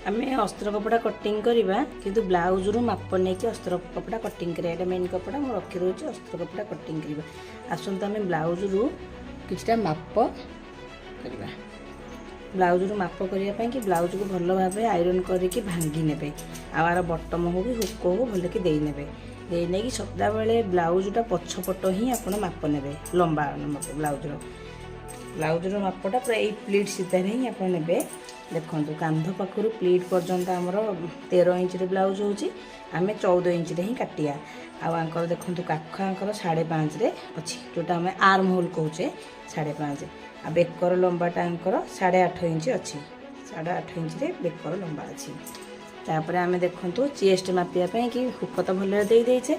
आम अस्त्र कपड़ा कटिंग करवा किंतु ब्लाउज रु माप नहीं कि अस्त्र कपड़ा कटिंग करा मेन कपड़ा मुझे रखी रोचे अस्त्र कपड़ा कटिंग करवा आसतु आम ब्लाउज रु किछटा माप करवा ब्लाउज रु माप करने कि ब्लाउज को भल भाव आयरन करके भांगी ने आर बटम हो कि हुक हो भल कि देने देने कि सदा बेले ब्लाउजटा पछपट ही आप माप ने लंबा ब्लाउज मापटा पूरा यही प्लीट सीधार ही आप ने देखो कांध पाखर प्लीट पर्यंत आमर 13 इंच ब्लाउज होची आम 14 इंच ही काटिया आंकर देखो काख आंकर 5.5 अच्छी जोटा आम आर्म होल कहे 5.5 आ बेकर लंबाटा आंकर 8.5 इंच अच्छी 8.5 इंच बेकर लंबा अच्छी तापर आम देखो चेस्ट मापिया कि हुक तो भल देचे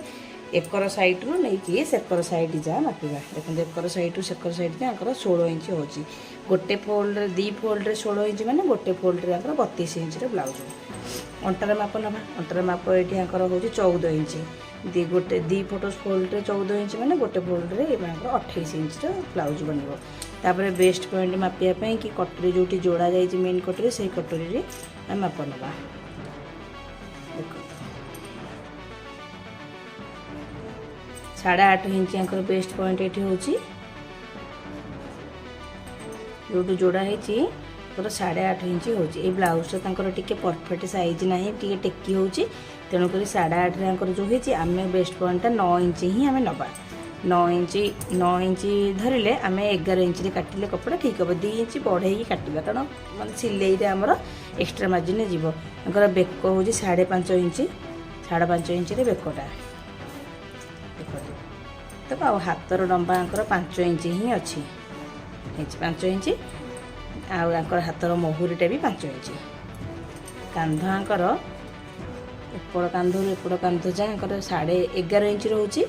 एकर साइड रु नहीं कि सेकर साइड जा मापिबा देखो एकर साइड रु सेकर साइड जाकर 16 इंच होची गोटे फोल्ड दी फोल्ड 16 इंच माने गोटे फोल्ड रे 32 इंच रे ब्लाउज अंटार माप नबा अंटार माप एठी आंकर होची 14 इंच दी गोटे दी फोटो फोल्ड रे 14 इंच माने गोटे फोल्ड रे 28 इंच रे ब्लाउज बनिबो तापर बेस्ट पॉइंट मापिया पई कि कटरी जोटी जोड़ा जाई जे मेन कटरी से कटरी रे हम माप नबा देखो 8.5 इंच आंकर बेस्ट पॉइंट एठी होची जो जोड़ा है पूरा 8.5 इंच होची ए ब्लाउज तो टिके परफेक्ट साइज ना टिके टेकी होची तेणुक 8.5 रे जो होती आम बेस्ट पॉइंट 9 इंच ही आम नवा 9 इंच धरले आम 11 इंच रे काटिले कपड़ा ठीक हम 2 इंच बढ़े काटा कारण मतलब सिलाई आमर एक्सट्रा मार्जिन जीव बेक हूँ 5.5 इंच 5.5 इंच बेकटा देखो आ हाथर डंबा 5 इंच ही अच्छी 5 इंच आंकर हाथर महुरीटा भी 5 इंच कांध आंकर एपड़ कांध एपड़ कांध जाए 11.5 इंच रोचे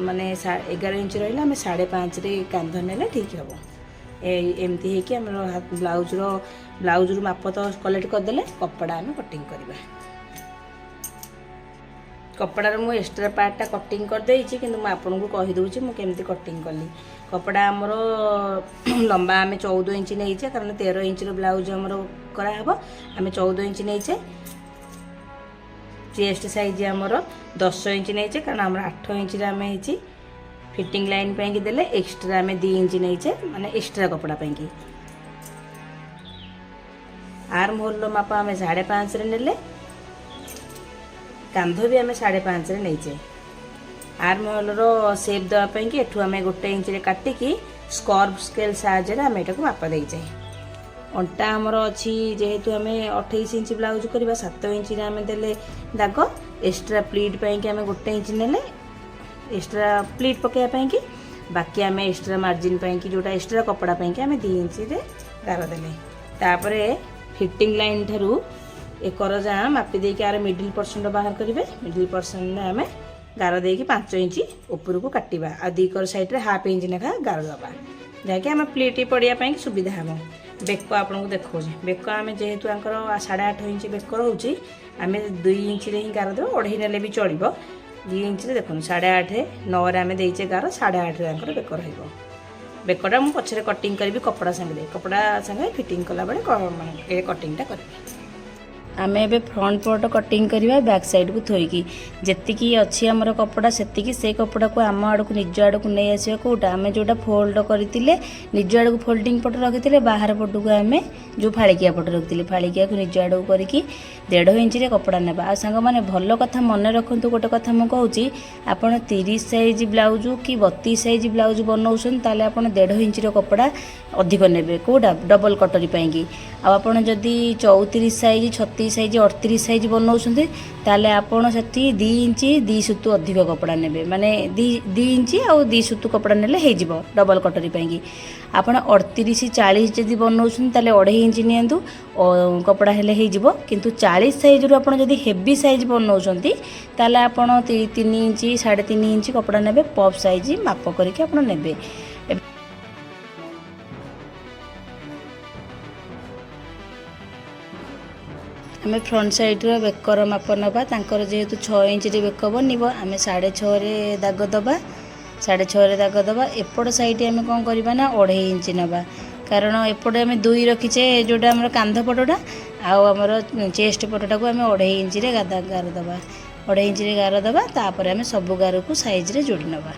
माने 11 इंच रहा आम 5.5 रे कांध ने ठीक हम एमती है ब्लाउज रु माप तो कलेक्ट करदे कपड़ा आम कटिंग करवा कपड़ार मु एक्स्ट्रा पार्टा कटिंग कर देइछि किंतु मु आपन को कहि दउछि मु केमती कटिंग कली कपड़ा आमर लंबा आम 14 इंच नहींचे कारण 13 इंच ब्लाउज आमर करा हबो आम 14 इंच नहींचे चेस्ट साइज आमर 10 इंच नहींचे कारण आमर 8 इंच आम हेछि फिटिंग लाइन पैंकी देले एक्स्ट्रा आम 2 इंच नहींचे माने एक्स्ट्रा कपड़ा पैंकी आर्म होल माप आम 5.5 रे नेले कांध भी आम 5.5 रे नहींचे आर्म होल सेप देवाई कि एठू आम 1 इंच रे काटिकी स्कर्व स्केल साहाय्य आम एटा को माप देचे अंटा आमर अच्छी जेहेतु आम 28 इंच ब्लाउज करवा 7 इंच आम देले दाग एक्स्ट्रा प्लीट कि आम 1 इंच नेले एक्स्ट्रा प्लीट पकाइबा कि बाकी आम एक्स्ट्रा मार्जिन कि जोटा एक्स्ट्रा कपड़ा कि आम 2 इंच रे गार देले तापर फिटिंग लाइन ठारू एकर जा मापी देकी आर मिडिल परसेंट बाहर करेंगे मिडिल परसेंट आम गार देकी 5 इंच ऊपर को काटिबा आ दीकर साइड रे 1/2 इंच नेखा गार दबा जाकि आम प्लीट पड़िया सुविधा हम बेक आपन को देखो बेक आम जेहेतु आंकर 8.5 इंच बेक रोचे आम 2 इंच रे ही गार देव 2.5 नेले भी चलो 2 इंच देखो 8.5 9 रे आम देचे गार 8.5 रे आंकर बेक रहिबो बेकटा मु पछरे कटिंग करी कपड़ा संगे फिटिंग कला बेले कटिंगटा करी आम ए फ्रंट पट कटिंग करवा बैक साइड को थोईकी जी अच्छी आमर कपड़ा से कपड़ा को आम आड़ को निज आड़ को नहीं आसा कौटा आम जोटा फोल्ड करते निज आड़ को फोल्डिंग पट रखी बाहर पट को आम जो फाड़िकिया पट रखी फाड़िकिया को निज आड़ को करके 1.5 इंच रे कपड़ा नेबा आ सांग माने भल कथा मन रखु गोटे कथा मु कहूँ आपड़ 30 साइज ब्लाउज कि 32 साइज ब्लाउज बनाऊन ताले आप 1.5 इंच रो कपड़ा अधिक नेबे कौटा डबल कटरी पाई आपड़ जदि 34 साइज 36 साइज 38 साइज बनाऊँ ताले आपड़ से 2 इंच 2 सुतु अधिक कपड़ा नेबे माने 2 इंच आउ 2 सुतु कपड़ा नेले हेजिबो डबल कटरी पाई आपड़ 38 40 जदि बनाऊँ ताले 2.5 इंच नियंतु कपड़ा हेले हेजिबो किंतु 40 साइज रू आपड़ जदि हेवी साइज बनाऊँ ताले आपड़ 3 इंच 3.5 इंच कपड़ा नेबे पफ साइज माप करके आपड़ नेबे आम फ्रंट साइड रो बेकर माप नवा तांकर जेहेतु 6 इंच रे बेक बनब आम 6.5 रे दाग दबा 6.5 रे दाग दबा एपट साइड आम कौन करवा ना 2.5 इंच नवा कारण एपटे आम 2 रखीचे जोटा आम कांध पटटा आउ आमर चेस्ट पटटा को आम 2.5 इंच गार दबा 2.5 इंच गार दबा तापर आम सब गार को साइज रे जोड़ी नबा।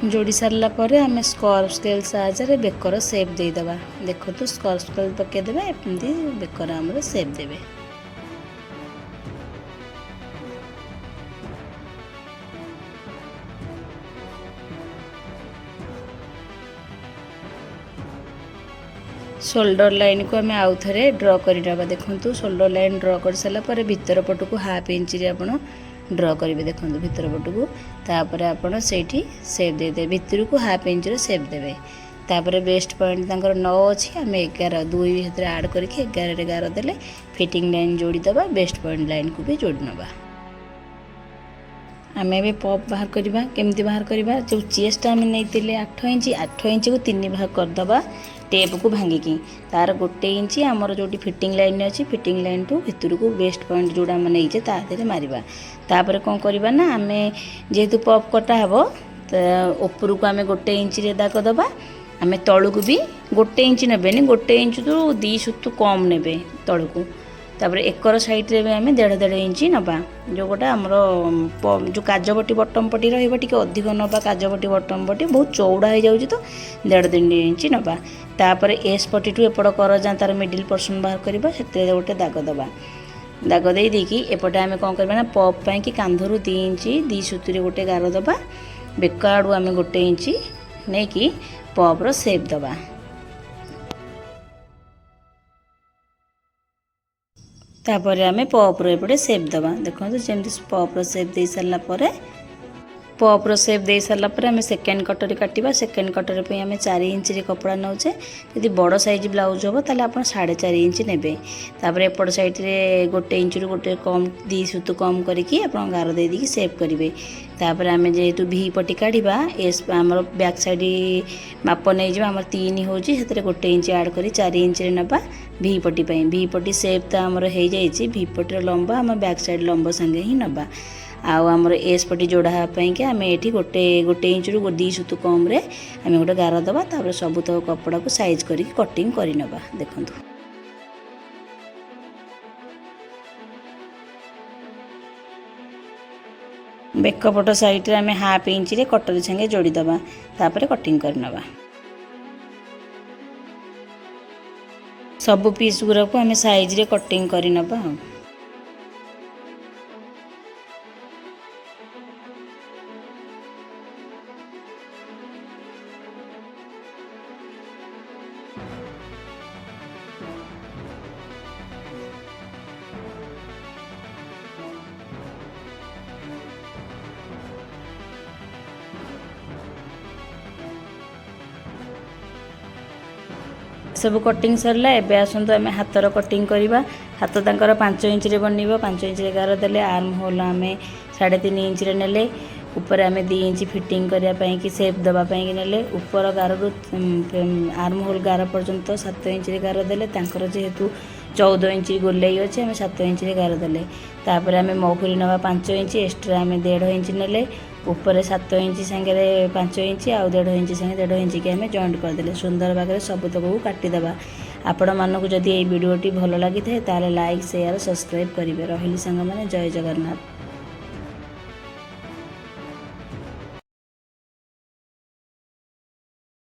जोड़ी सारा पर आम स्कॉर्प स्केल साहाय्य बेकर सेप देदेबा। देखो तो स्कॉर्प स्केल पकईदे एमती बेकर आमर सेप देवे। शोल्डर लाइन को आम आउ थे ड्र करवा। देखो शोल्डर लाइन ड्र कर सारापर भीतर पट को 1/2 इंच आप ड्र करेंगे। देखो भीतर पट को तापर आपण से सेप देदे भीतर को 1/2 इंच सेप देवे। तापर वेस्ट पॉइंट तंकर 9 अच्छी आम 11 2 भीतर आड करके 11 गार देले फिटिंग लाइन जोड़ी दबा। वेस्ट पॉइंट लाइन को भी जोड़ी नबा। आम ए पॉप बाहर करवा केमती बाहर करवा जो चेस्ट आम नहीं 8 इंच को 3 भाग करदबा टेप को भांगिकी तार 1 इंच आमर जो फिटिंग लाइन अच्छी फिटिंग लाइन टू भितर को वेस्ट पॉइंट जोड़ा आम नहीं तादे मारिबा। तापर कौन करवा ना आम जेहेतु पॉप कटा हे ऊपर को आम 1 इंच दाग दबा। आम तलू को भी 1 इंच ने 1 इंच तो 2 सुत कम ने तलू को। तापर एकर साइड रे आम 1.5 इंच नबा। जो गोटा आमर जो काजपटी बटम पटी रही अधिक नबा। काजपटी बटम पटी बहुत चौड़ा हो जाऊँ तो 1.5 इंच नबा। तापर एस पटी टू एपट कर जा तार मिडिल पर्सन बाहर करवा से गोटे दाग दबा। दाग दे देकी एपटे आम कौन करवा ना पॉप पाई कि कांधरू 2 इंच 2 सुतुरी गोटे गार दबा। बेक आड़ू आम 1 इंच नहीं कि पॉप रो सेप दबा। तापर आम पॉप रो एपटे सेप दबा। देखो जमी पॉप रो सेप दे सारा पर पॉप रो सेप दे सारा पर आम सेकेंड कटर काटिबा। सेकेंड कटर पे आम 4 इंच रे कपड़ा नौचे। यदि बड़ साइज ब्लाउज हो ताले आप 4.5 इंच नेबे। तापर एपट साइड रे 1 इंच रु गोटे कम 2 सुत कम करके आप गार दे दी सेप करेंगे। तापर आम जेहेतु भी पटी काढ़ा एस आमर बैक साइड माप नहीं जावा आमर 3 हो 1 इंच ऐड कर 4 इंच रे नबा। भी पटी भी पटी सेप तो आमर हो जाइए भी पटी लंबा आम बैक साइड लंबा संगे ही नबा। आउ आमर एस पटी जोड़ापी के आम ये गोटे इंच रु 2 सुत कम रे आम गोटे गार दबा। तापर सब तक कपड़ा को साइज करके कटिंग कर नबा। देखो बेक पट साइड रे आम 1/2 इंच रे कटर संगे जोड़ी दबा। तापर कटिंग कर नबा। सब पीस गुरा को आम साइज रे कटिंग कर नबा। सब कटिंग सरला। एबे आसतु आम हाथर कटिंग करवा। हाथ तंकर 5 इंच रे बनइबो। 5 इंच रे गार देले आर्म होल आम 3.5 इंच रे नेले। ऊपर आम 2 इंच फिटिंग करने की सेप दवापाई नेले। ऊपर गार रु आर्म होल गार पर्यंत 7 इंच रे गार देले। तांकर जेहेतु 14 इंच गोलाई अच्छे आम 7 इंच रे गार देले। तापर आम महुरी नवा 5 इंच एक्स्ट्रा आम 1.5 इंच नेले। ऊपर 7 इंच संगे 5 इंच आउ 1.5 इंच संगे 1.5 इंच के आम जॉइंट करदे। सुंदर भाग सबतक को काटिदेवा। आपण मानक जदि ये वीडियोटी भल लगी था लाइक शेयर सब्सक्राइब करेंगे। रही सांग मैंने जय जगन्नाथ।